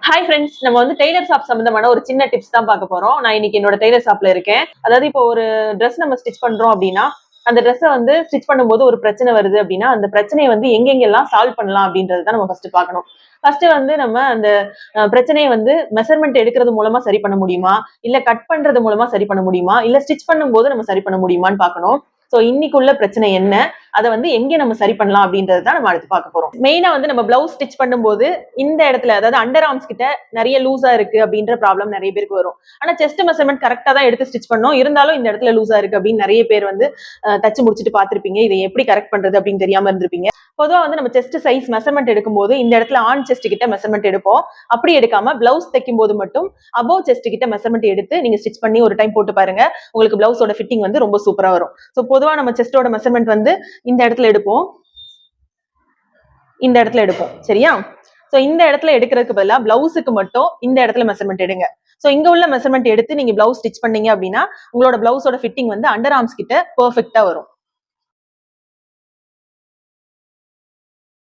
Hi friends, நம்ம வந்து tailor shop சம்பந்தமான ஒரு சின்ன டிப்ஸ் தான் பார்க்க போறோம். நான் இன்னைக்கு என்னோட டெய்லர் ஷாப்ல இருக்கேன். அதாவது இப்போ ஒரு ட்ரெஸ் நம்ம ஸ்டிச் பண்றோம் அப்படின்னா, அந்த ட்ரெஸ்ஸை வந்து ஸ்டிச் பண்ணும்போது ஒரு பிரச்சனை வருது அப்படின்னா, அந்த பிரச்சனையை வந்து எங்கெங்கெல்லாம் சால்வ் பண்ணலாம் அப்படின்றது தான் நம்ம ஃபர்ஸ்ட் பார்க்கணும். ஃபர்ஸ்ட் வந்து நம்ம அந்த பிரச்சனையை வந்து மெஷர்மெண்ட் எடுக்கிறது மூலமா சரி பண்ண முடியுமா, இல்ல கட் பண்றது மூலமா சரி பண்ண முடியுமா, இல்ல ஸ்டிச் பண்ணும்போது நம்ம சரி பண்ண முடியுமான்னு பார்க்கணும். சோ இன்னைக்குள்ள பிரச்சனை என்ன, அதை வந்து எங்க நம்ம சரி பண்ணலாம் அப்படின்றது தான் நம்ம அடுத்து பார்க்க போறோம். மெயினா வந்து நம்ம பிளவுஸ் ஸ்டிச் பண்ணும்போது இந்த இடத்துல, அதாவது அண்டர் ஆர்ம்ஸ் கிட்ட நிறைய லூஸா இருக்கு அப்படின்ற ப்ராப்ளம் நிறைய பேருக்கு வரும். ஆனா செஸ்ட் மெஷர்மெண்ட் கரெக்டா தான் எடுத்து ஸ்டிச் பண்ணோம், இருந்தாலும் இந்த இடத்துல லூஸா இருக்கு அப்படின்னு நிறைய பேர் வந்து தச்சு முடிச்சுட்டு பார்த்திருப்பீங்க. இதை எப்படி கரெக்ட் பண்றது அப்படின்னு தெரியாம இருந்திருப்பீங்க. பொதுவா வந்து நம்ம செஸ்ட் சைஸ் மெஷர்மெண்ட் எடுக்கும்போது இந்த இடத்துல ஆன் செஸ்ட் கிட்ட மெஷர்மெண்ட் எடுப்போம். அப்படி எடுக்காம பிளவுஸ் தைக்கும் போது மட்டும் அபோவ் செஸ்ட் கிட்ட மெஷர்மெண்ட் எடுத்து நீங்க ஸ்டிச் பண்ணி ஒரு டைம் போட்டு பாருங்க. உங்களுக்கு பிளவுஸோட ஃபிட்டிங் வந்து ரொம்ப சூப்பரா வரும். ஸோ பொதுவா நம்ம செஸ்டோட மெஷர்மெண்ட் வந்து இந்த இடத்துல எடுப்போம், இந்த இடத்துல எடுப்போம். சரியா? சோ இந்த இடத்துல எடுக்கிறதுக்கு பதிலா பிளவுஸுக்கு மட்டும் இந்த இடத்துல மெஷர்மெண்ட் எடுங்க. சோ இங்க உள்ள மெஷர்மெண்ட் எடுத்து நீங்க பிளவுஸ் ஸ்டிச் பண்ணீங்க அப்படின்னா உங்களோட பிளவுஸோட ஃபிட்டிங் வந்து அண்டர் ஆர்ம்ஸ் கிட்ட பெர்ஃபெக்ட்டா வரும்.